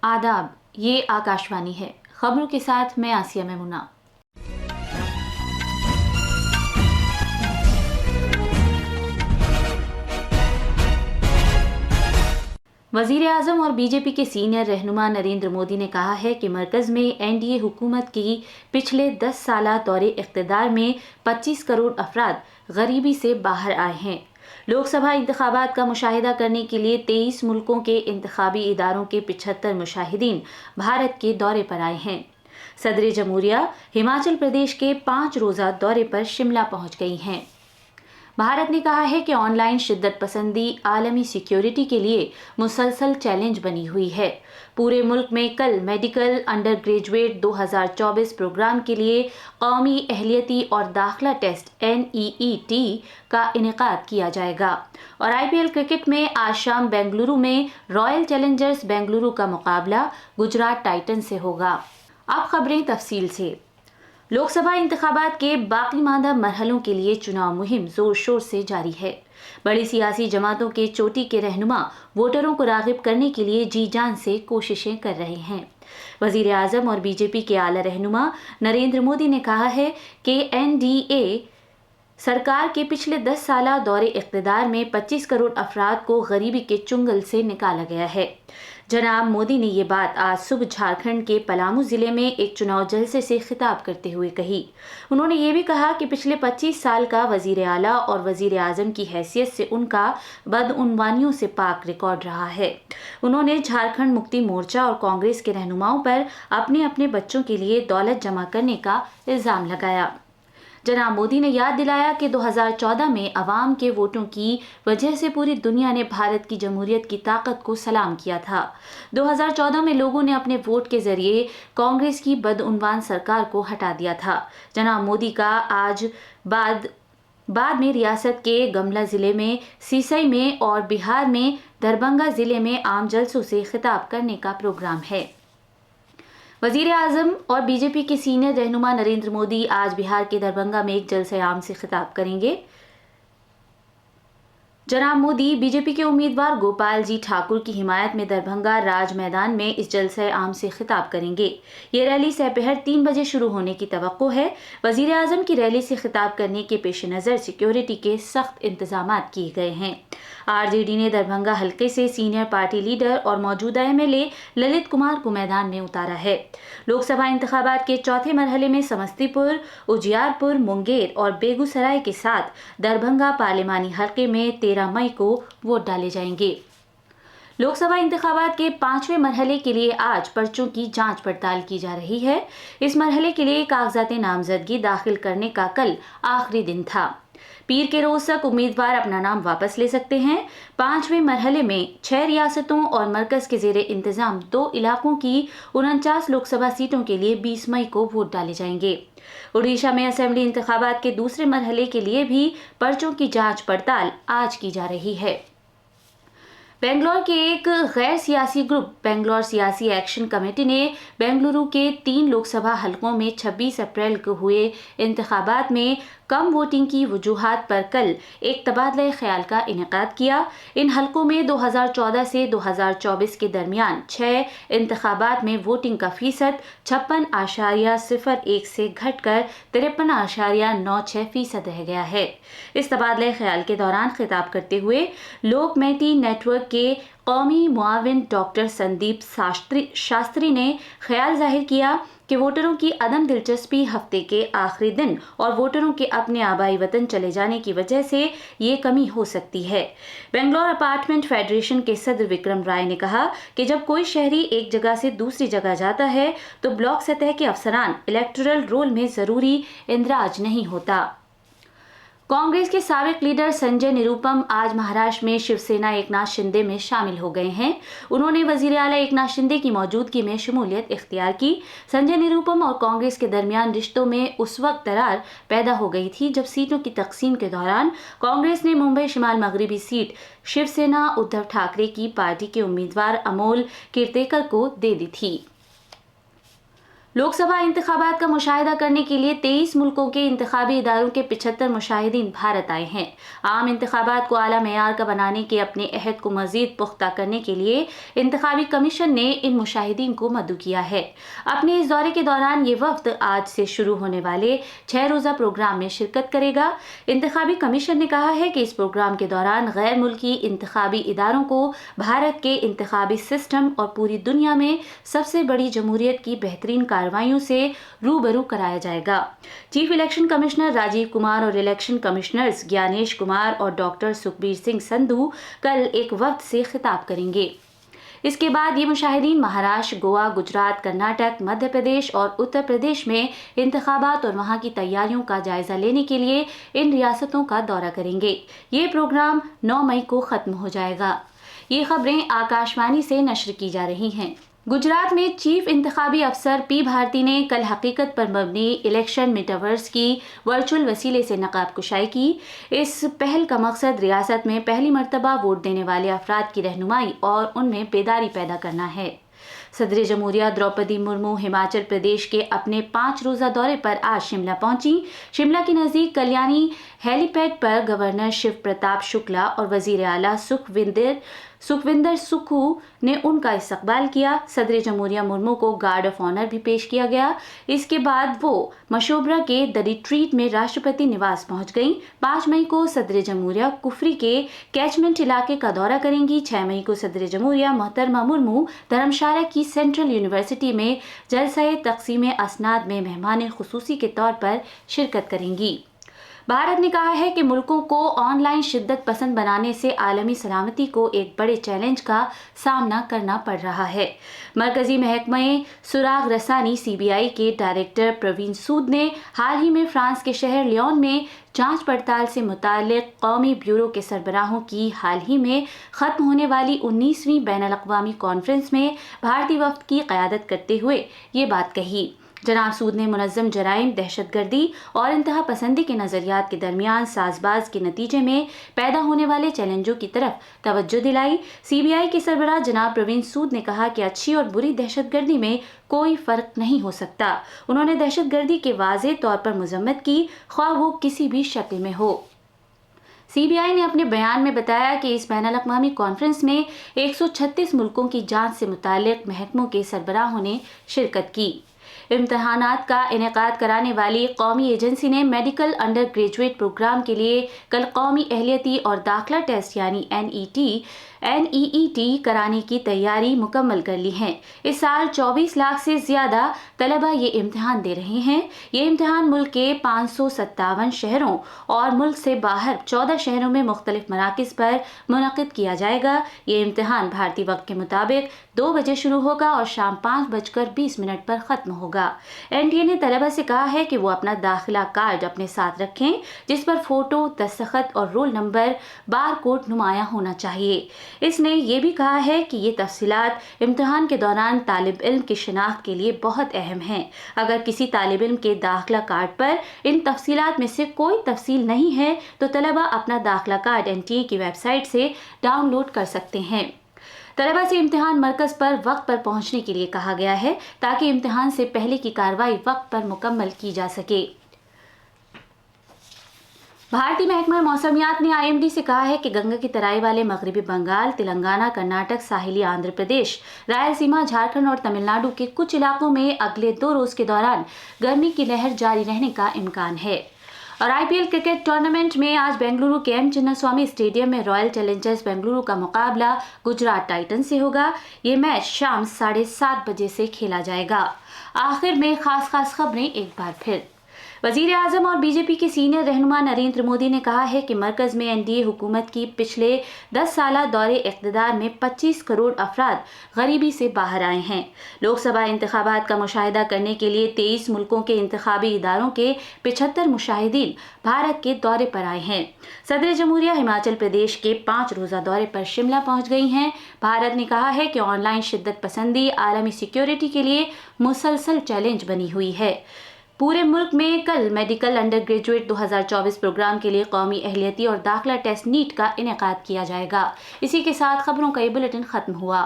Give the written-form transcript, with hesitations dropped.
आदाब, ये आकाशवाणी है। खबरों के साथ मैं आसिया मेमुना। वजीर आजम और बीजेपी के सीनियर रहनुमा नरेंद्र मोदी ने कहा है कि मरकज में एनडीए हुकूमत की पिछले 10 साला दौरे इख्तिदार में 25 करोड़ अफराद गरीबी से बाहर आए हैं। लोकसभा इंतखाबात का मुशाहिदा करने के लिए 23 मुल्कों के इंतखाबी इदारों के 75 मुशाहिदीन भारत के दौरे पर आए हैं। सदर जमहूरिया हिमाचल प्रदेश के 5 रोज़ा दौरे पर शिमला पहुंच गई हैं। भारत ने कहा है कि ऑनलाइन शिद्दत पसंदी आलमी सिक्योरिटी के लिए मुसलसल चैलेंज बनी हुई है। पूरे मुल्क में कल मेडिकल अंडर ग्रेजुएट 2024 प्रोग्राम के लिए कौमी अहलियती और दाखिला टेस्ट NEET का इनेकाद किया जाएगा। और IPL क्रिकेट में आज शाम बेंगलुरु में रॉयल चैलेंजर्स बेंगलुरु का मुकाबला गुजरात टाइटंस से होगा। अब खबरें तफसील से। लोकसभा इंतखाबात के बाकी मादा मरहलों के लिए चुनाव मुहिम जोर शोर से जारी है। बड़ी सियासी जमातों के चोटी के रहनुमा वोटरों को रागिब करने के लिए जी जान से कोशिशें कर रहे हैं। वजीर आजम और बीजेपी के आला रहनुमा नरेंद्र मोदी ने कहा है कि NDA सरकार के पिछले 10 साला दौरे इख्तिदार में 25 करोड़ अफराद को गरीबी के चुंगल से निकाला गया है। जनाब मोदी ने ये बात आज सुबह झारखंड के पलामू जिले में एक चुनाव जलसे से खिताब करते हुए कही। उन्होंने ये भी कहा कि पिछले 25 साल का वजीर आला और वजीर आजम की हैसियत से उनका बदउनवानियों से पाक रिकॉर्ड रहा है। उन्होंने झारखंड मुक्ति मोर्चा और कांग्रेस के रहनुमाओं पर अपने अपने बच्चों के लिए दौलत जमा करने का इल्जाम लगाया। जनाब मोदी ने याद दिलाया कि 2014 में अवाम के वोटों की वजह से पूरी दुनिया ने भारत की जमहूरियत की ताकत को सलाम किया था। 2014 में लोगों ने अपने वोट के जरिए कांग्रेस की बदउनवान सरकार को हटा दिया था। जनाब मोदी का आज बाद में रियासत के गमला जिले में सीसई में और बिहार में दरभंगा जिले में आम जलसों से खिताब करने का प्रोग्राम है। वजीर आजम और बीजेपी के सीनियर रहनुमा नरेंद्र मोदी आज बिहार के दरभंगा में एक जलसे आम से खिताब करेंगे। जनाब मोदी बीजेपी के उम्मीदवार गोपाल जी ठाकुर की हिमायत में दरभंगा राज मैदान में इस जलसे आम से खिताब करेंगे। ये रैली दोपहर 3 बजे शुरू होने की तवक्को है। वजीर आजम की रैली से खिताब करने के पेश नज़र सिक्योरिटी के सख्त इंतजाम किए गए हैं। RJD ने दरभंगा हल्के से सीनियर पार्टी लीडर और मौजूदा MLA ललित कुमार को मैदान में उतारा है। लोकसभा इंतखाबात के चौथे मरहले में समस्तीपुर, उजियारपुर, मुंगेर और बेगूसराय के साथ दरभंगा पार्लिमानी हल्के में 13 मई को वोट डाले जाएंगे। लोकसभा इंतखाबात के 5वें मरहले के लिए आज पर्चों की जांच पड़ताल की जा रही है। इस मरहले के लिए कागजात नामजदगी दाखिल करने का कल आखिरी दिन था। पीर के रोज तक उम्मीदवार अपना नाम वापस ले सकते हैं। 5वें मरहले में 6 रियासतों और मरकज के जेरे इंतजाम 2 इलाकों की 49 लोकसभा सीटों के लिए 20 मई को वोट डाले जाएंगे। उड़ीसा में असेंबली इंतखाबात के दूसरे मरहले के लिए भी पर्चों की जांच पड़ताल आज की जा रही है। बेंगलोर के एक गैर सियासी ग्रुप बेंगलोर सियासी एक्शन कमेटी ने बेंगलुरु के 3 लोकसभा हलकों में 26 अप्रैल को हुए इंतखाबात में कम वोटिंग की वजूहात पर कल एक तबादला ख्याल का इनेकाद किया। इन हलकों में 2014 से 2024 के दरमियान 6 इंतखाबात में वोटिंग का फीसद 56.01 से घटकर 53.96% रह गया है। इस तबादला ख्याल के दौरान खिताब करते हुए लोकमेटी नेटवर्क के कौमी मुआविन डॉक्टर संदीप शास्त्री ने ख्याल जाहिर किया कि वोटरों की अदम दिलचस्पी, हफ्ते के आखिरी दिन और वोटरों के अपने आबाई वतन चले जाने की वजह से ये कमी हो सकती है। बेंगलोर अपार्टमेंट फेडरेशन के सदर विक्रम राय ने कहा कि जब कोई शहरी एक जगह से दूसरी जगह जाता है तो ब्लॉक सतह के अफसरान इलेक्टोरल रोल में जरूरी इंदराज नहीं होता। कांग्रेस के साबिक लीडर संजय निरुपम आज महाराष्ट्र में शिवसेना एकनाथ शिंदे में शामिल हो गए हैं। उन्होंने वजीर आला एकनाथ शिंदे की मौजूदगी में शमूलियत इख्तियार की। संजय निरुपम और कांग्रेस के दरमियान रिश्तों में उस वक्त दरार पैदा हो गई थी जब सीटों की तकसीम के दौरान कांग्रेस ने मुंबई शिमाल मगरबी सीट शिवसेना उद्धव ठाकरे की पार्टी के उम्मीदवार अमोल किरतेकर को दे दी थी। लोकसभा इंतखाबात का मुशाहिदा करने के लिए 23 मुल्कों के इंतखाबी इदारों के 75 मुशाहिदीन भारत आए हैं। आम इंतखाबात को आला मेयार का बनाने के अपने अहद को मजीद पुख्ता करने के लिए इंतखाबी कमीशन ने इन मुशाहिदीन को मदऊ किया है। अपने इस दौरे के दौरान ये वफ्द आज से शुरू होने वाले 6 रोज़ा प्रोग्राम में शिरकत करेगा। इंतखाबी कमीशन ने कहा है कि इस प्रोग्राम के दौरान गैर मुल्की इंतखाबी इदारों को भारत के इंतखाबी सिस्टम और पूरी दुनिया में सबसे बड़ी जमहूरियत की बेहतरीन कार्रवाइयों से रूबरू कराया जाएगा। Chief election commissioner Rajiv Kumar और इलेक्शन कमिश्नर्स ज्ञानेश कुमार और डॉक्टर सुखबीर सिंह संधू कल एक वक्त से खिताब करेंगे। इसके बाद ये मुशाहिदीन महाराष्ट्र, गोवा, गुजरात, कर्नाटक, मध्य प्रदेश और उत्तर प्रदेश में इंतखाबात और वहां की तैयारियों का जायजा लेने के लिए इन रियासतों का दौरा करेंगे। ये प्रोग्राम 9 मई को खत्म हो जाएगा। ये खबरें आकाशवाणी से नश्र की जा रही हैं। गुजरात में चीफ इंतखाबी अफसर पी भारती ने कल हकीकत पर मबनी इलेक्शन मेटावर्स की वर्चुअल वसीले से नकाब कुशाई की। इस पहल का मकसद रियासत में पहली मर्तबा वोट देने वाले अफराद की रहनुमाई और उनमें बेदारी पैदा करना है। सदर जमहूरिया द्रौपदी मुर्मू हिमाचल प्रदेश के अपने 5 रोज़ा दौरे पर आज शिमला पहुंची। शिमला के नज़दीक कल्याणी हेलीपैड पर गवर्नर शिव प्रताप शुक्ला और वजीर आला सुखविंदर सुक्खू ने उनका इस्तकबाल किया। सदर जमहूरिया मुर्मू को गार्ड ऑफ ऑनर भी पेश किया गया। इसके बाद वो मशोबरा के द रिट्रीट में राष्ट्रपति निवास पहुंच गईं। 5 मई को सदर जमहूरिया कुफरी के कैचमेंट इलाके का दौरा करेंगी। 6 मई को सदर जमहूरिया मोहतरमा मुर्मू धर्मशाला की सेंट्रल यूनिवर्सिटी में जलसाए तक़सीम असनाद में मेहमान खुसूसी के तौर पर शिरकत करेंगी। भारत ने कहा है कि मुल्कों को ऑनलाइन शिद्दत पसंद बनाने से आलमी सलामती को एक बड़े चैलेंज का सामना करना पड़ रहा है। मरकजी महकमे सुराग रसानी CBI के डायरेक्टर प्रवीण सूद ने हाल ही में फ्रांस के शहर लियोन में जांच पड़ताल से मुताल्लिक कौमी ब्यूरो के सरबराहों की हाल ही में ख़त्म होने वाली 19वीं बैनुल-अक़वामी कॉन्फ्रेंस में भारतीय वफ़द की क़यादत करते हुए ये बात कही। जनाब सूद ने मुनज़्ज़म जराइम, दहशतगर्दी और इंतहा पसंदी के नज़रियात के दरमियान साजबाज के नतीजे में पैदा होने वाले चैलेंजों की तरफ तवज्जो दिलाई। CBI के सरबराह जनाब प्रवीण सूद ने कहा कि अच्छी और बुरी दहशतगर्दी में कोई फ़र्क नहीं हो सकता। उन्होंने दहशतगर्दी के वाज़ेह तौर पर मज़म्मत की, ख्वाह वो किसी भी शक्ल में हो। CBI ने अपने बयान में बताया कि इस बैनुल-अक़वामी कॉन्फ्रेंस में 136 मुल्कों की जांच से मुताल्लिक़ महकमों के सरबराहों ने शिरकत की। इम्तहानात का इनेकाद कराने वाली कौमी एजेंसी ने मेडिकल अंडर ग्रेजुएट प्रोग्राम के लिए कल कौमी अहलियती और दाखिला टेस्ट यानी NEET कराने की तैयारी मुकम्मल कर ली है। इस साल 24 लाख से ज़्यादा तलबा ये इम्तहान दे रहे हैं। ये इम्तहान मुल्क के 557 शहरों और मुल्क से बाहर 14 शहरों में मुख्तलिफ मराकिज़ पर मुनक़िद किया जाएगा। ये इम्तहान भारतीय वक्त के मुताबिक 2 बजे शुरू होगा और शाम 5:20 पर ख़त्म होगा। NTA ने तलबा से कहा है कि वो अपना दाखिला कार्ड अपने साथ रखें, जिस पर फ़ोटो, दस्तखत और रोल नंबर बार कोड नुमाया होना चाहिए। इसने ये भी कहा है कि ये तफसीलात इम्तहान के दौरान तालिब इल्म की शिनाख्त के लिए बहुत अहम हैं। अगर किसी तालिब इल्म के दाखिला कार्ड पर इन तफसीलात में से कोई तफसील नहीं है तो तलबा अपना दाखिला कार्ड NTA की वेबसाइट से डाउनलोड कर सकते हैं। तलबा से इम्तिहान मरकज़ पर वक्त पर पहुंचने के लिए कहा गया है ताकि इम्तिहान से पहले की कार्रवाई वक्त पर मुकम्मल की जा सके। भारतीय महकमा मौसमियात ने IMD से कहा है कि गंगा की तराई वाले मगरबी बंगाल, तेलंगाना, कर्नाटक, साहिली आंध्र प्रदेश, रायलसीमा, झारखंड और तमिलनाडु के कुछ इलाकों में अगले 2 रोज़ के दौरान गर्मी की लहर जारी रहने का इम्कान है। और IPL क्रिकेट टूर्नामेंट में आज बेंगलुरु के M चिन्नास्वामी स्टेडियम में रॉयल चैलेंजर्स बेंगलुरु का मुकाबला गुजरात टाइटंस से होगा। ये मैच शाम 7:30 बजे से खेला जाएगा। आखिर में खास खबरें एक बार फिर। वज़ीर आज़म और BJP के सीनियर रहनुमा नरेंद्र मोदी ने कहा है कि मरकज़ में NDA हुकूमत की पिछले 10 साला दौरे इक़्तिदार में 25 करोड़ अफराद गरीबी से बाहर आए हैं। लोकसभा इंतखाबात का मुशाहिदा करने के लिए 23 मुल्कों के इंतखाबी इदारों के 75 मुशाहिदीन भारत के दौरे पर आए हैं। सदर जमहूरिया हिमाचल प्रदेश के 5 रोज़ा दौरे पर शिमला पहुंच गई हैं। भारत ने कहा है कि ऑनलाइन शिद्दत पसंदी आलमी सिक्योरिटी के लिए मुसलसल चैलेंज बनी हुई है। पूरे मुल्क में कल मेडिकल अंडर ग्रेजुएट 2024 प्रोग्राम के लिए कौमी अहलियती और दाखिला टेस्ट NEET का इनेकाद किया जाएगा। इसी के साथ खबरों का ये बुलेटिन खत्म हुआ।